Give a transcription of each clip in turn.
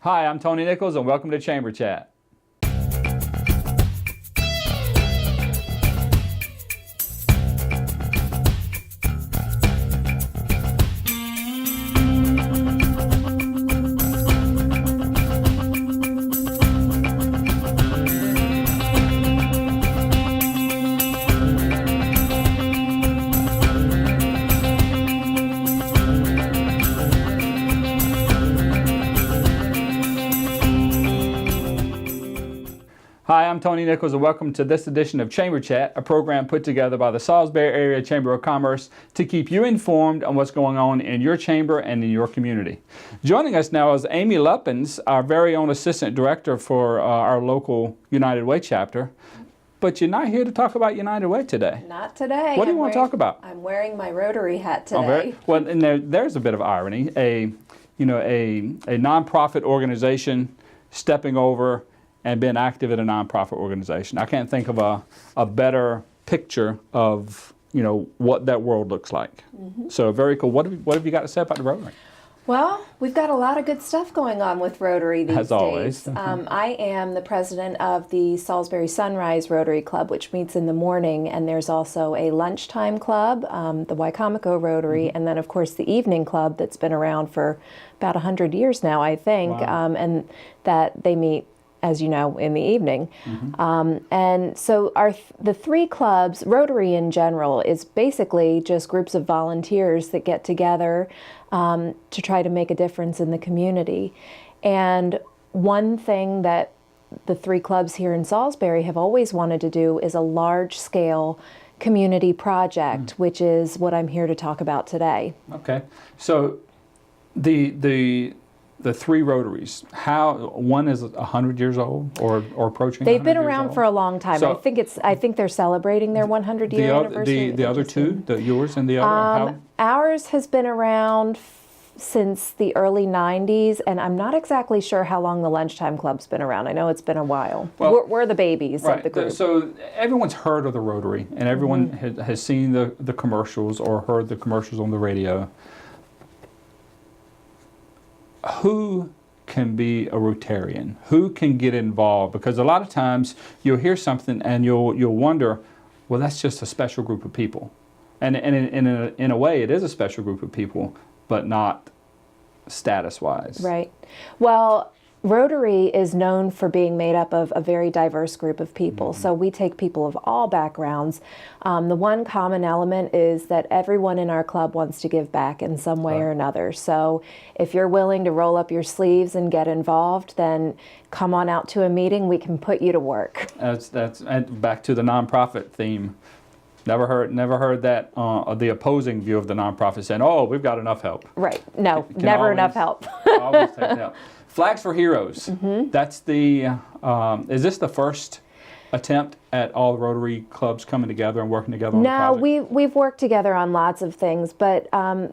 Hi, I'm Tony Nichols, and welcome to Chamber Chat. Hi, I'm Tony Nichols, and welcome to this edition of Chamber Chat, a program put together by the Salisbury Area Chamber of Commerce to keep you informed on what's going on in your chamber and in your community. Joining us now is Amy Luppens, our very own Assistant Director for our local United Way chapter. But you're not here to talk about United Way today. Not today. What do you want to talk about? I'm wearing my Rotary hat today. Oh, well, and there's a bit of irony. A nonprofit organization stepping over and been active in a nonprofit organization. I can't think of a better picture of what that world looks like. Mm-hmm. So very cool. What have you got to say about the Rotary? Well, we've got a lot of good stuff going on with Rotary these days. As always. I am the president of the Salisbury Sunrise Rotary Club, which meets in the morning, and there's also a lunchtime club, the Wicomico Rotary, mm-hmm. and then of course the evening club that's been around for about 100 years now, I think, wow. And that they meet, as you know, in the evening. Mm-hmm. And so the three clubs, Rotary in general, is basically just groups of volunteers that get together to try to make a difference in the community. And one thing that the three clubs here in Salisbury have always wanted to do is a large-scale community project, which is what I'm here to talk about today. Okay. So the three Rotaries, one is 100 years old or approaching? They've been around for a long time. So I think they're celebrating their 100-year anniversary. The other two, yours and the other, ours has been around since the early 90s, and I'm not exactly sure how long the Lunchtime Club's been around. I know it's been a while. Well, we're the babies of the group. So everyone's heard of the Rotary, and everyone mm-hmm. has seen the commercials or heard the commercials on the radio. Who can be a Rotarian? Who can get involved? Because a lot of times you'll hear something and you'll wonder, well, that's just a special group of people. And in a way, it is a special group of people, but not status-wise. Right. Well, Rotary is known for being made up of a very diverse group of people. Mm-hmm. So we take people of all backgrounds. The one common element is that everyone in our club wants to give back in some way or another. So if you're willing to roll up your sleeves and get involved, then come on out to a meeting. We can put you to work. That's and back to the nonprofit theme. Never heard that the opposing view of the nonprofit saying, "Oh, we've got enough help." Right. No, never enough help. Always take help. Flags for Heroes. Mm-hmm. That's is this the first attempt at all Rotary clubs coming together and working together on the project? No, we've worked together on lots of things, but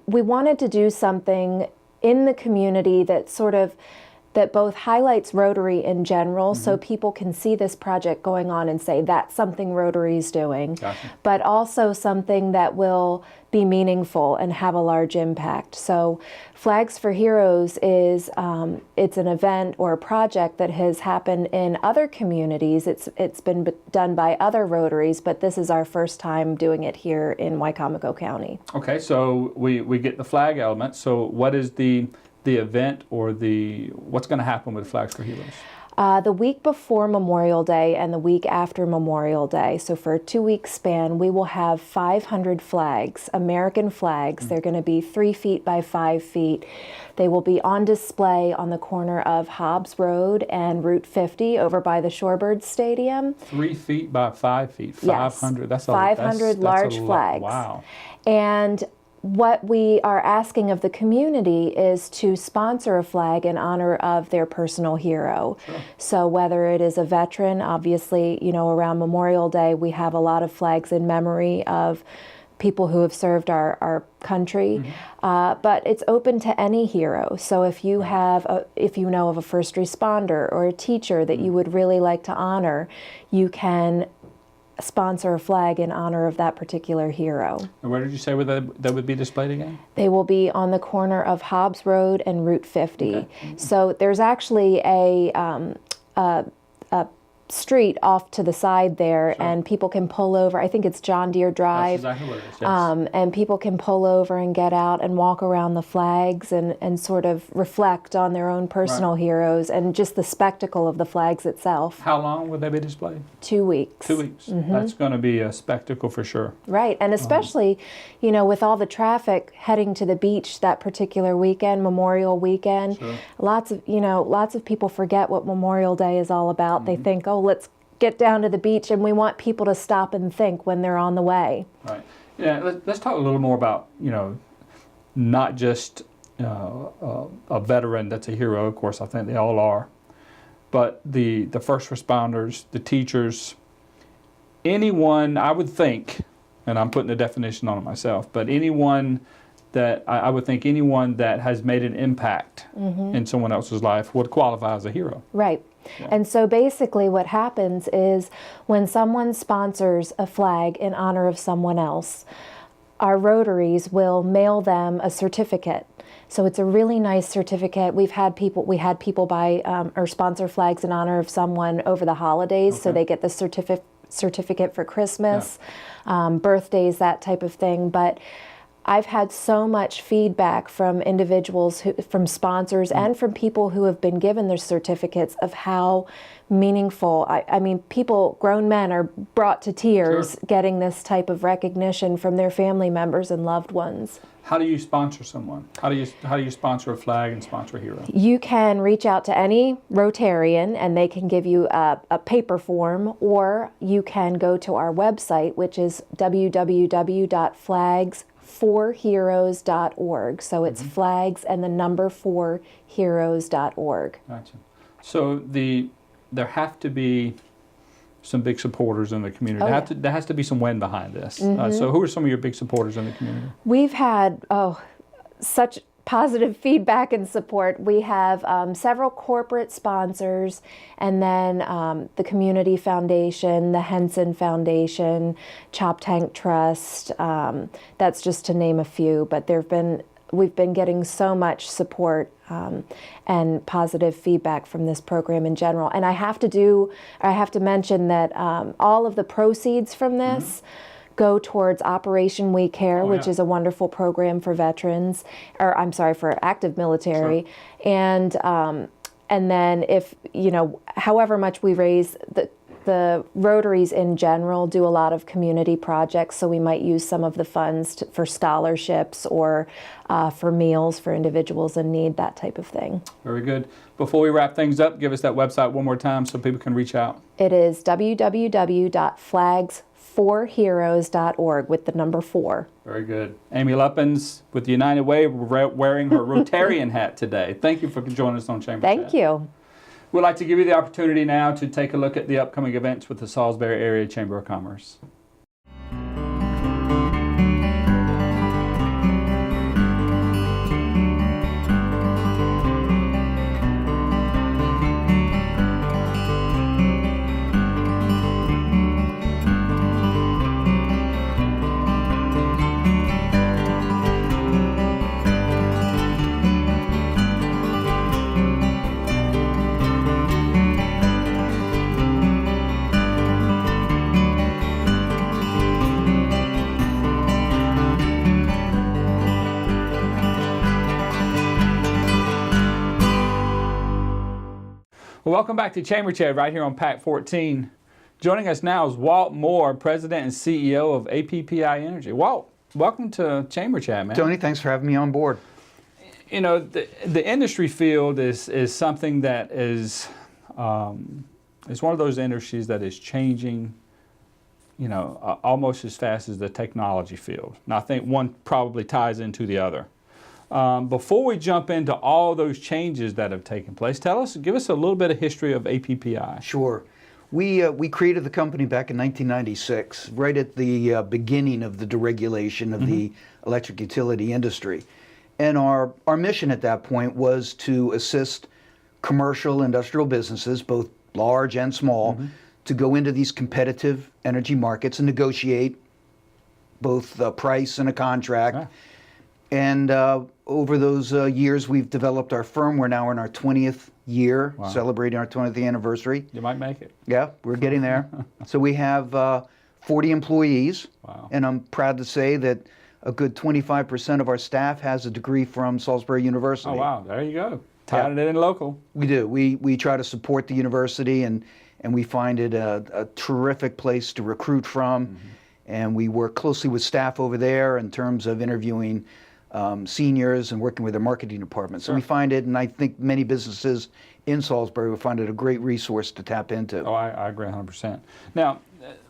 we wanted to do something in the community that both highlights Rotary in general, mm-hmm. so people can see this project going on and say, that's something Rotary's doing, gotcha. But also something that will be meaningful and have a large impact. So Flags for Heroes is it's an event or a project that has happened in other communities. It's been done by other Rotaries, but this is our first time doing it here in Wicomico County. Okay, so we get the flag element. So what is the event or what's going to happen with Flags for Heroes? The week before Memorial Day and the week after Memorial Day, so for a 2-week span, we will have 500 flags, American flags. Mm-hmm. They're going to be 3 feet by 5 feet. They will be on display on the corner of Hobbs Road and Route 50 over by the Shorebird Stadium. 3 feet by 5 feet, 500. Yes, that's 500 large flags. Wow. And what we are asking of the community is to sponsor a flag in honor of their personal hero. Sure. So whether it is a veteran, obviously, around Memorial Day, we have a lot of flags in memory of people who have served our country, mm-hmm. But it's open to any hero. So if you if you know of a first responder or a teacher that mm-hmm. you would really like to honor, you can sponsor a flag in honor of that particular hero. And where did you say where that would be displayed again? They will be on the corner of Hobbs Road and Route 50. Okay. So there's actually a street off to the side there, Sure. and people can pull over. I think it's John Deere Drive. That's exactly what it is, yes. And people can pull over and get out and walk around the flags and sort of reflect on their own personal heroes and just the spectacle of the flags itself. How long would they be displayed? 2 weeks. 2 weeks. That's going to be a spectacle for sure. Right, and especially, you know, with all the traffic heading to the beach that particular weekend, Memorial Weekend, Sure. lots of people forget what Memorial Day is all about. They think, oh, let's get down to the beach, and we want people to stop and think when they're on the way. Right. Yeah. Let's talk a little more about, you know, not just a veteran that's a hero. Of course, I think they all are, but the first responders, the teachers, anyone. I would think, and I'm putting a definition on it myself, but anyone that I would think anyone that has made an impact in someone else's life would qualify as a hero. Right. Yeah. And so basically what happens is when someone sponsors a flag in honor of someone else, our Rotaries will mail them a certificate. So it's a really nice certificate. We had people buy or sponsor flags in honor of someone over the holidays, so Okay. they get the certificate for Christmas, birthdays, that type of thing. But I've had so much feedback from individuals, from sponsors, and from people who have been given their certificates of how meaningful. I mean, people, grown men, are brought to tears Sure. getting this type of recognition from their family members and loved ones. How do you sponsor someone? How do you sponsor a flag and sponsor a hero? You can reach out to any Rotarian and they can give you a paper form, or you can go to our website, which is www.flags4heroes.org. So it's flags and the number 4heroes.org. Gotcha. So there have to be some big supporters in the community. Oh, There has to be some wind behind this. So who are some of your big supporters in the community? We've had such positive feedback and support. We have several corporate sponsors, and then the Community Foundation, the Henson Foundation, Chop Tank Trust. That's just to name a few, but we've been getting so much support and positive feedback from this program in general. And I have to mention that all of the proceeds from this go towards Operation We Care, which is a wonderful program for veterans, for active military. Sure. And then if, however much we raise, the Rotaries in general do a lot of community projects, so we might use some of the funds for scholarships or for meals for individuals in need, that type of thing. Very good. Before we wrap things up, give us that website one more time so people can reach out. It is www.flags4heroes.org with the number 4. Very good. Amy Luppens with the United Way wearing her Rotarian hat today. Thank you for joining us on Chamber Chat. Thank you. We'd like to give you the opportunity now to take a look at the upcoming events with the Salisbury Area Chamber of Commerce. Well, welcome back to Chamber Chat right here on PAC 14. Joining us now is Walt Moore, President and CEO of APPI Energy. Walt, welcome to Chamber Chat, man. Tony, thanks for having me on board. You know, the industry field is something that is one of those industries that is changing, almost as fast as the technology field. And I think one probably ties into the other. Before we jump into all those changes that have taken place, give us a little bit of history of APPI. Sure. We created the company back in 1996, right at the beginning of the deregulation of the electric utility industry. And our mission at that point was to assist commercial industrial businesses, both large and small, to go into these competitive energy markets and negotiate both the price and a contract. Yeah. And over those years, we've developed our firm. We're now in our 20th year, Wow. celebrating our 20th anniversary. You might make it. Yeah, we're getting there. So we have 40 employees, Wow. and I'm proud to say that a good 25% of our staff has a degree from Salisbury University. Oh, wow. There you go. Tying it in local. We do. We try to support the university, and we find it a terrific place to recruit from. And we work closely with staff over there in terms of interviewing seniors and working with their marketing department. So we find it, and I think many businesses in Salisbury will find it a great resource to tap into. Oh, I agree 100%. Now,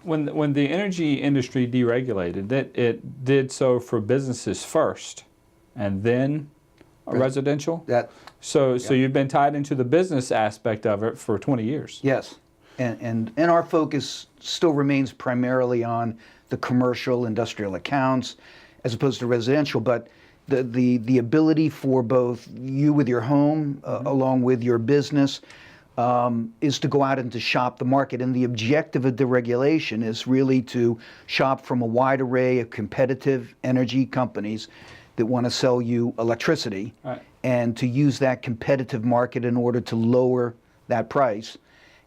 when the energy industry deregulated, it did so for businesses first, and then residential. So you've been tied into the business aspect of it for 20 years. Yes, and our focus still remains primarily on the commercial industrial accounts as opposed to residential, but the ability for both you with your home along with your business is to go out and to shop the market. And the objective of deregulation is really to shop from a wide array of competitive energy companies that want to sell you electricity, Right. and to use that competitive market in order to lower that price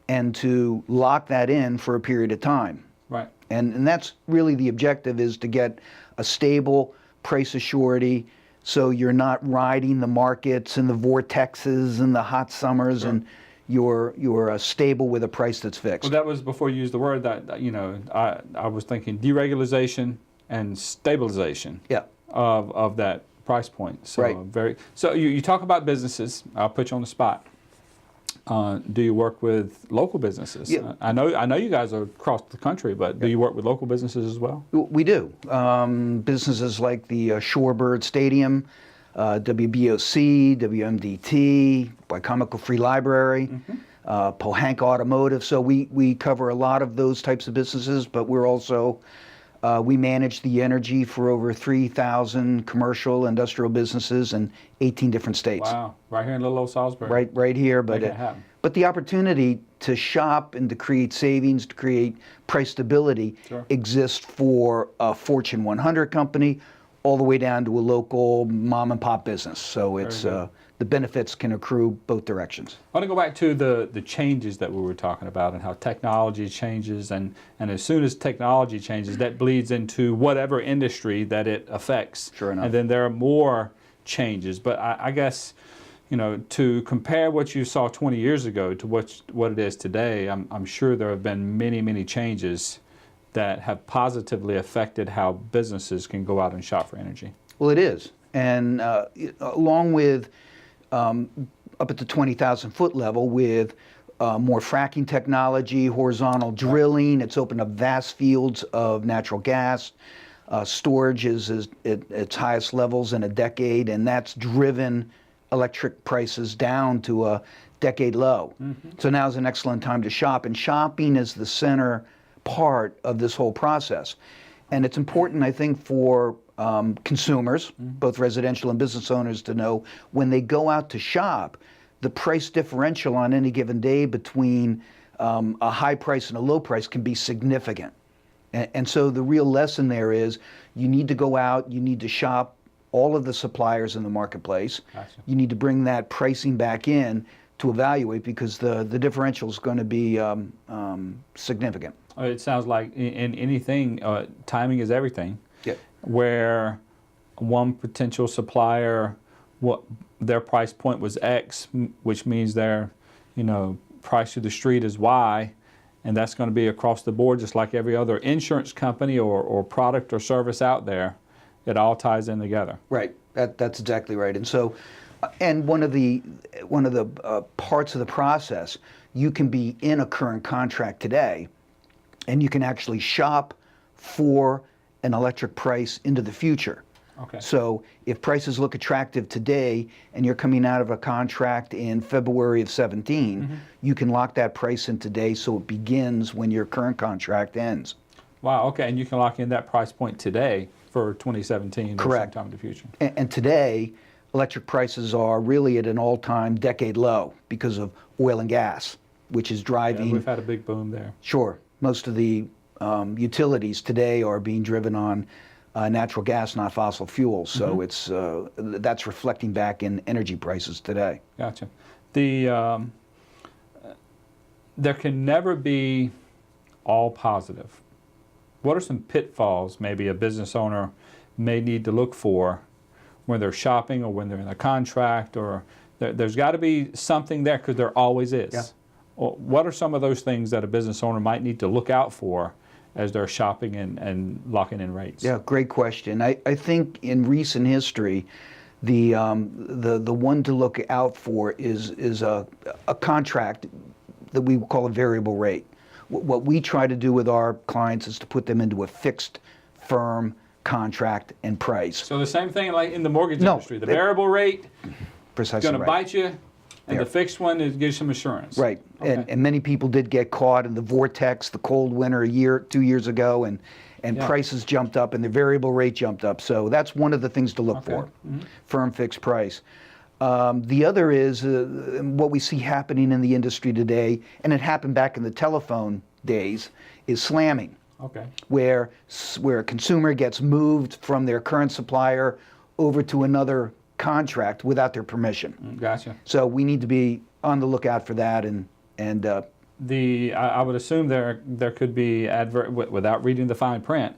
and to lock that in for a period of time. Right. And that's really the objective, is to get a stable price assurity so you're not riding the markets and the vortexes and the hot summers, and you're stable with a price that's fixed. Well, that was before you used the word that, I was thinking deregulation and stabilization. Yeah. Of that price point. So Right. So you talk about businesses. I'll put you on the spot. Do you work with local businesses? Yeah. I know you guys are across the country, but do you work with local businesses as well? We do. Businesses like the Shorebird Stadium, WBOC, WMDT, Wycomico Free Library, Pohanka Automotive. So we cover a lot of those types of businesses, but we're also we manage the energy for over 3,000 commercial, industrial businesses in 18 different states. Wow, right here in little old Salisbury. Right here, Make it happen. but the opportunity to shop and to create savings, to create price stability, exists for a Fortune 100 company, all the way down to a local mom and pop business. So it's the benefits can accrue both directions. I want to go back to the changes that we were talking about and how technology changes, and as soon as technology changes, that bleeds into whatever industry that it affects. Sure enough. And then there are more changes. But I guess, to compare what you saw 20 years ago to what it is today, I'm sure there have been many, many changes that have positively affected how businesses can go out and shop for energy. Well, it is. And along with up at the 20,000 foot level, with more fracking technology, horizontal drilling, it's opened up vast fields of natural gas. Storage is at its highest levels in a decade, and that's driven electric prices down to a decade low. So now is an excellent time to shop, and shopping is the center part of this whole process. And it's important, I think, for consumers, both residential and business owners, to know when they go out to shop, the price differential on any given day between a high price and a low price can be significant. And so the real lesson there is you need to go out, you need to shop all of the suppliers in the marketplace. Gotcha. You need to bring that pricing back in to evaluate, because the differential is going to be significant. It sounds like in anything, timing is everything. Yep. Where one potential supplier, their price point was X, which means their, price to the street is Y, and that's going to be across the board, just like every other insurance company or product or service out there. It all ties in together. Right. That's exactly right. And so, and one of the parts of the process, you can be in a current contract today, and you can actually shop for an electric price into the future. Okay. So if prices look attractive today and you're coming out of a contract in February of 17, you can lock that price in today, so it begins when your current contract ends. Wow, okay, and you can lock in that price point today for 2017 Correct. or sometime in the future. And today, electric prices are really at an all-time decade low because of oil and gas. which is Yeah, driving. we've had a big boom there. Sure. Most of the utilities today are being driven on natural gas, not fossil fuels. So it's that's reflecting back in energy prices today. Gotcha. There can never be all positive. What are some pitfalls maybe a business owner may need to look for when they're shopping or when they're in a contract, or there's got to be something there, because there always is. Yeah. Well, what are some of those things that a business owner might need to look out for as they're shopping and locking in rates? Yeah, great question. I think in recent history, the one to look out for is a contract that we call a variable rate. What we try to do with our clients is to put them into a fixed, firm contract and price. So the same thing like in the mortgage No, industry. The variable rate is Precisely going to right. bite you, and There. the fixed one gives some assurance. Right, Okay. and many people did get caught in the vortex, the cold winter 2 years ago, and Yeah. prices jumped up and the variable rate jumped up. So that's one of the things to look Okay. for, firm fixed price. The other is what we see happening in the industry today, and it happened back in the telephone days, is slamming, Okay. where a consumer gets moved from their current supplier over to another contract without their permission. Gotcha. So we need to be on the lookout for that, and I would assume there could be without reading the fine print.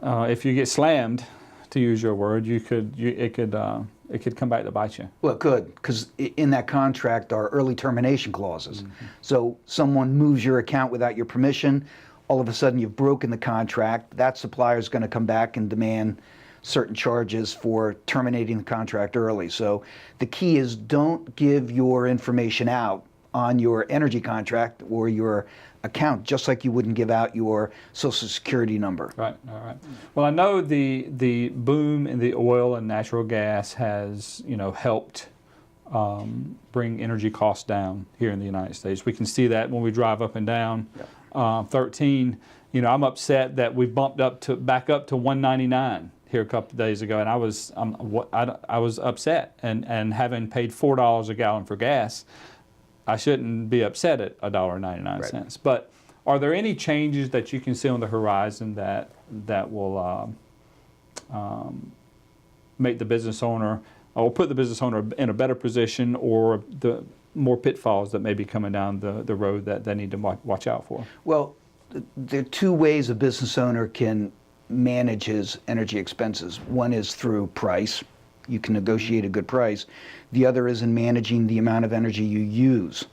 If you get slammed, to use your word, it could come back to bite you. well, it could, because in that contract are early termination clauses. So someone moves your account without your permission, all of a sudden you've broken the contract. That supplier is going to come back and demand certain charges for terminating the contract early. So the key is don't give your information out on your energy contract or your account, just like you wouldn't give out your Social Security number. Right. All right. Well, I know the boom in the oil and natural gas has helped bring energy costs down here in the United States. We can see that when we drive up and down 13. I'm upset that we bumped back up to 199 here a couple of days ago, and I was upset. And having paid $4 a gallon for gas, I shouldn't be upset at $1.99. Right. But are there any changes that you can see on the horizon that will make the business owner, or put the business owner in a better position, or the more pitfalls that may be coming down the road that they need to watch out for? Well, there are two ways a business owner can manage his energy expenses. One is through price. You can negotiate a good price. The other is in managing the amount of energy you use.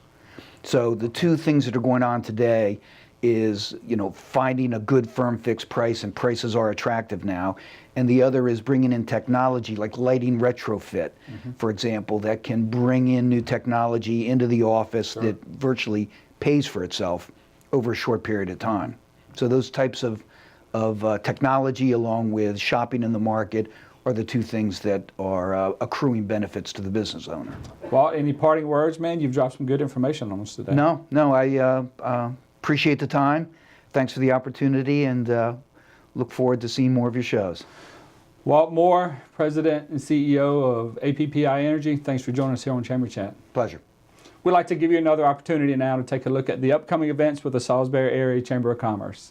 So the two things that are going on today is, finding a good firm fixed price, and prices are attractive now. And the other is bringing in technology like lighting retrofit, for example, that can bring in new technology into the office that virtually pays for itself over a short period of time. So those types of technology, along with shopping in the market, are the two things that are accruing benefits to the business owner. Well, any parting words, man? You've dropped some good information on us today. No, I appreciate the time. Thanks for the opportunity, and look forward to seeing more of your shows. Walt Moore, President and CEO of APPI Energy, thanks for joining us here on Chamber Chat. Pleasure. We'd like to give you another opportunity now to take a look at the upcoming events with the Salisbury Area Chamber of Commerce.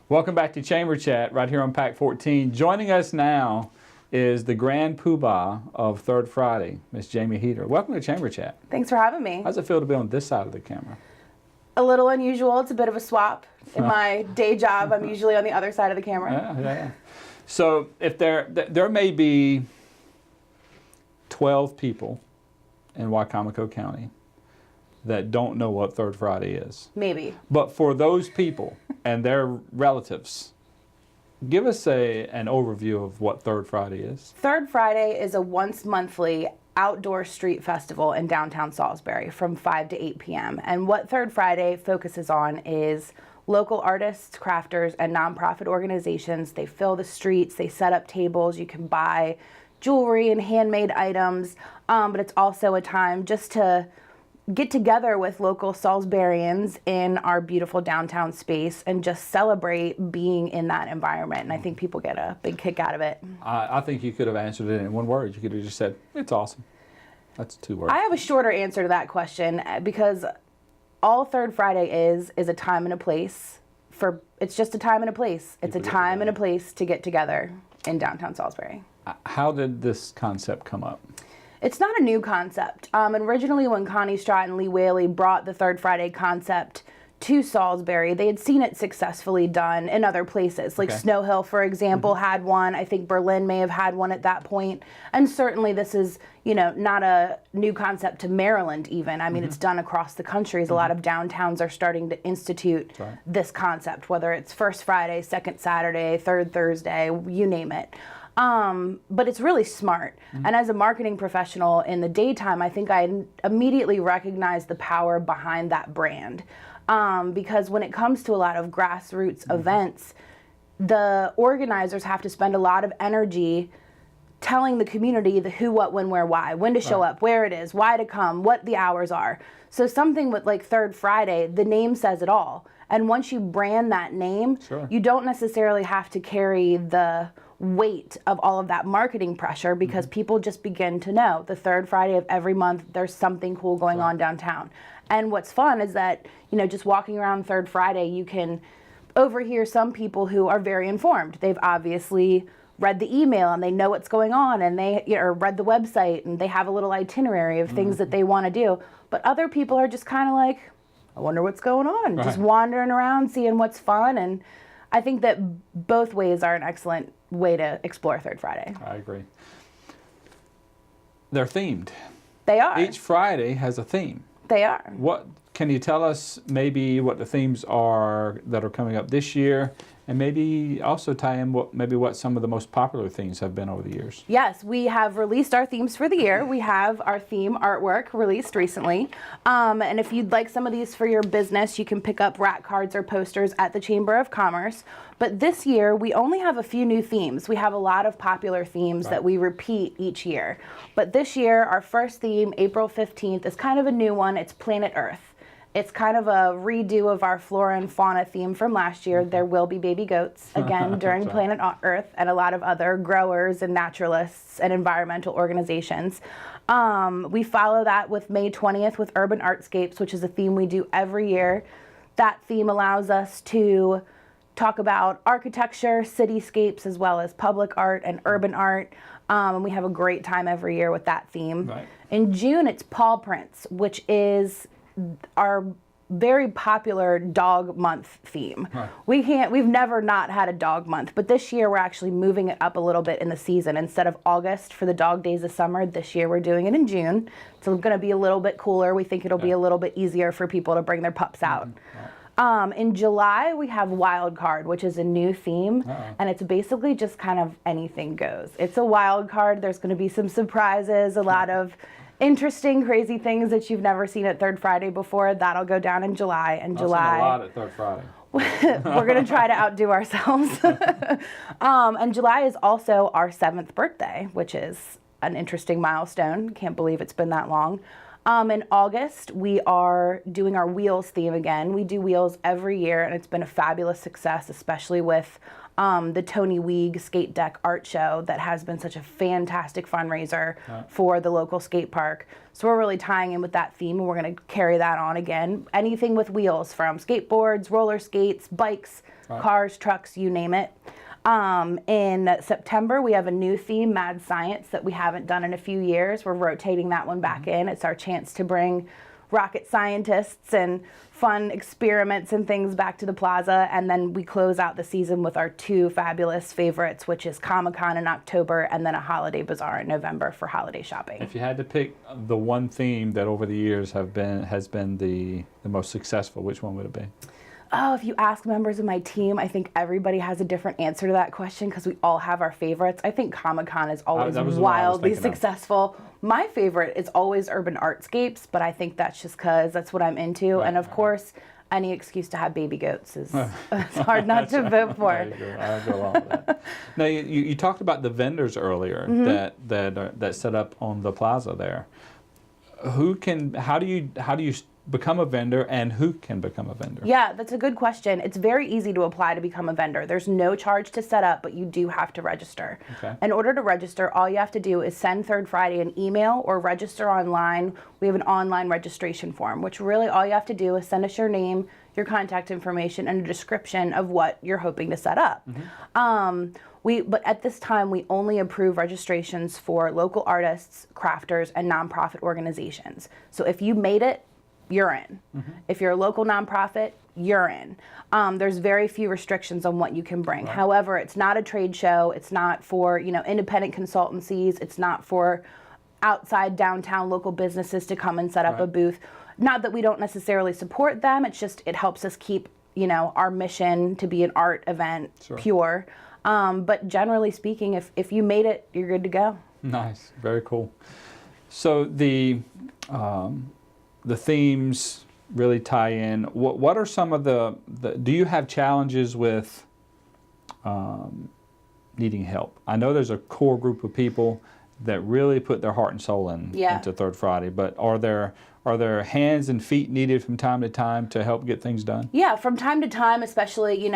Welcome back to Chamber Chat right here on Pack 14. Joining us now is the Grand Poobah of Third Friday, Miss Jamie Heater. Welcome to Chamber Chat. Thanks for having me. How's it feel to be on this side of the camera? A little unusual. It's a bit of a swap. In my day job, I'm usually on the other side of the camera. Yeah. So if there may be 12 people in Wicomico County that don't know what Third Friday is. Maybe. But for those people and their relatives, Give us an overview of what Third Friday is. Third Friday is a once monthly outdoor street festival in downtown Salisbury from 5 to 8 p.m. And what Third Friday focuses on is local artists, crafters, and nonprofit organizations. They fill the streets, they set up tables, you can buy jewelry and handmade items, but it's also a time just to get together with local Salisburyans in our beautiful downtown space and just celebrate being in that environment. And I think people get a big kick out of it. I think you could have answered it in one word. You could have just said, it's awesome. That's 2 words. I have a shorter answer to that question because all Third Friday is a time and a place for, it's just a time and a place. It's a time and a place to get together in downtown Salisbury. How did this concept come up? It's not a new concept. Originally, when Connie Strott and Lee Whaley brought the Third Friday concept to Salisbury, they had seen it successfully done in other places. Like Snow Hill, for example, had one. I think Berlin may have had one at that point. And certainly this is, not a new concept to Maryland even. I mean, it's done across the country. As a lot of downtowns are starting to institute this concept, whether it's First Friday, Second Saturday, Third Thursday, you name it. But it's really smart. And as a marketing professional in the daytime, I think I immediately recognized the power behind that brand. Because when it comes to a lot of grassroots events, the organizers have to spend a lot of energy telling the community the who, what, when, where, why, when to show up, where it is, why to come, what the hours are. So something with like Third Friday, the name says it all. And once you brand that name, you don't necessarily have to carry the weight of all of that marketing pressure because people just begin to know the third Friday of every month there's something cool going on downtown. And what's fun is that, just walking around Third Friday, you can overhear some people who are very informed. They've obviously read the email and they know what's going on, and they or read the website and they have a little itinerary of things that they want to do. But other people are just kind of like, I wonder what's going on, just wandering around, seeing what's fun. And I think that both ways are an excellent way to explore Third Friday. I agree. They're themed. They are. Each Friday has a theme. They are. What can you tell us maybe what the themes are that are coming up this year, and maybe also tie in what some of the most popular themes have been over the years? Yes, we have released our themes for the year. We have our theme artwork released recently. And if you'd like some of these for your business, you can pick up rack cards or posters at the Chamber of Commerce. But this year, we only have a few new themes. We have a lot of popular themes that we repeat each year. But this year, our first theme, April 15th, is kind of a new one. It's Planet Earth. It's kind of a redo of our flora and fauna theme from last year. There will be baby goats again during Planet Earth, and a lot of other growers and naturalists and environmental organizations. We follow that with May 20th with Urban Artscapes, which is a theme we do every year. That theme allows us to talk about architecture, cityscapes, as well as public art and urban art. And we have a great time every year with that theme. In June, it's Paw Prints, which is our very popular dog month theme. We've never not had a dog month, but this year we're actually moving it up a little bit in the season. Instead of August for the dog days of summer, this year we're doing it in June. It's going to be a little bit cooler. We think it'll be a little bit easier for people to bring their pups out. In July, we have Wild Card, which is a new theme, and it's basically just kind of anything goes. It's a wild card. There's going to be some surprises, a lot of interesting, crazy things that you've never seen at Third Friday before. That'll go down in July. And July, a lot at Third Friday. we're going to try to outdo ourselves. And July is also our 7th birthday, which is an interesting milestone. Can't believe it's been that long. In August, we are doing our Wheels theme again. We do Wheels every year, and it's been a fabulous success, especially with the Tony Weig Skate Deck Art Show that has been such a fantastic fundraiser for the local skate park. So we're really tying in with that theme, and we're going to carry that on again. Anything with wheels, from skateboards, roller skates, bikes, cars, trucks, you name it. In September, we have a new theme, Mad Science, that we haven't done in a few years. We're rotating that one back in. It's our chance to bring rocket scientists and fun experiments and things back to the plaza. And then we close out the season with our 2 fabulous favorites, which is Comic-Con in October and then a Holiday Bazaar in November for holiday shopping. If you had to pick the one theme that over the years has been the most successful, which one would it be? Oh, if you ask members of my team, I think everybody has a different answer to that question because we all have our favorites. I think Comic-Con is always that was the one I was wildly thinking of. successful. My favorite is always Urban Artscapes, but I think that's just because that's what I'm into. Right, and of right. course, any excuse to have baby goats is it's hard not to vote for. There you go. I'll go along with that. Now, you talked about the vendors earlier that set up on the plaza there. How do you become a vendor, and who can become a vendor? Yeah, that's a good question. It's very easy to apply to become a vendor. There's no charge to set up, but you do have to register. Okay. In order to register, all you have to do is send Third Friday an email or register online. We have an online registration form, which really all you have to do is send us your name, your contact information, and a description of what you're hoping to set up. But at this time, we only approve registrations for local artists, crafters, and nonprofit organizations. So if you made it, you're in. If you're a local nonprofit, you're in. There's very few restrictions on what you can bring. Right. However, it's not a trade show. It's not for independent consultancies. It's not for outside downtown local businesses to come and set up a Right. booth. Not that we don't necessarily support them. It's just it helps us keep our mission to be an art event Sure. pure. But generally speaking, if you made it, you're good to go. Nice, very cool. So the themes really tie in. What are some of the do you have challenges with needing help? I know there's a core group of people that really put their heart and soul into Third Friday, but are there hands and feet needed from time to time to help get things done? Yeah, from time to time, especially,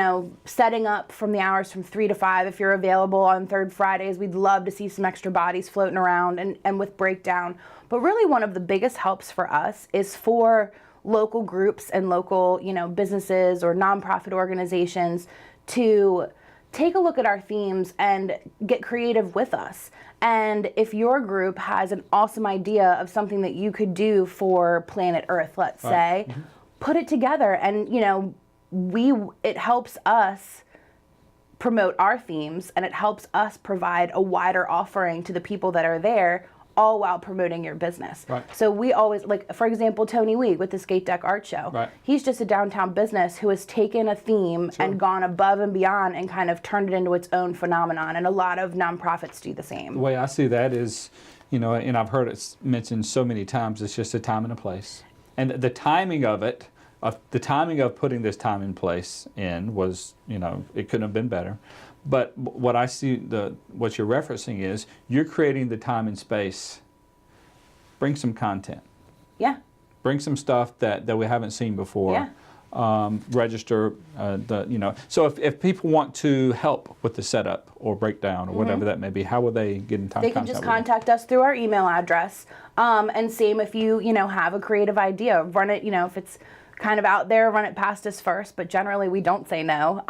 setting up from the hours from 3 to 5. If you're available on Third Fridays, we'd love to see some extra bodies floating around and with breakdown. But really one of the biggest helps for us is for local groups and local, businesses or nonprofit organizations to take a look at our themes and get creative with us. And if your group has an awesome idea of something that you could do for planet Earth, let's say, put it together. And, it helps us promote our themes, and it helps us provide a wider offering to the people that are there, all while promoting your business. Right. So we always, for example, Tony Weig with the Skate Deck Art Show. Right. He's just a downtown business who has taken a theme and gone above and beyond and kind of turned it into its own phenomenon. And a lot of nonprofits do the same. The way I see that is, and I've heard it mentioned so many times, it's just a time and a place. And the timing of it, the timing of putting this time and place in was, it couldn't have been better. But what I see, what you're referencing is you're creating the time and space. Bring some content. Yeah. Bring some stuff that we haven't seen before. Yeah. Register So if people want to help with the setup or breakdown or whatever that may be, how will they get in They can just contact us through our email address. And same if you have a creative idea, run it. If it's kind of out there, run it past us first, but generally we don't say no.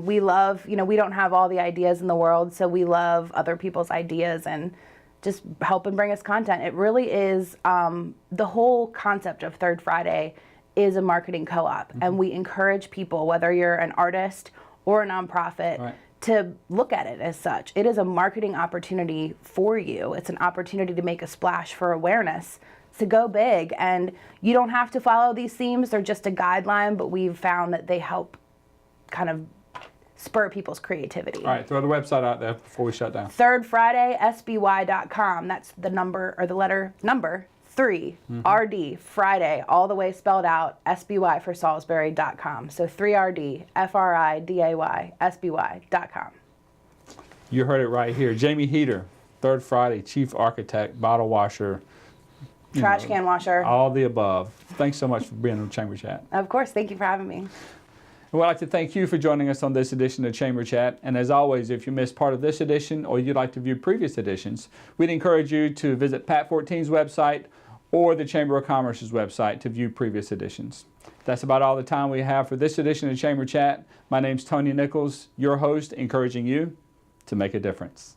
We love, we don't have all the ideas in the world, so we love other people's ideas and just help and bring us content. It really is, the whole concept of Third Friday is a marketing co-op, and we encourage people, whether you're an artist or a nonprofit, to look at it as such. It is a marketing opportunity for you. It's an opportunity to make a splash for awareness, to go big, and you don't have to follow these themes. They're just a guideline, but we've found that they help kind of spur people's creativity. All right, throw the website out there before we shut down. thirdfridaysby.com. That's the number, or the letter number 3, RD, Friday, all the way spelled out, SBY for Salisbury.com. So 3RD, FRIDAY, SBY.com. You heard it right here. Jamie Heater, Third Friday, Chief Architect, Bottle Washer, Trash can washer. all the above. Thanks so much for being on Chamber Chat. Of course, thank you for having me. We'd like to thank you for joining us on this edition of Chamber Chat. And as always, if you missed part of this edition or you'd like to view previous editions, we'd encourage you to visit Pat 14's website or the Chamber of Commerce's website to view previous editions. That's about all the time we have for this edition of Chamber Chat. My name's Tony Nichols, your host, encouraging you to make a difference.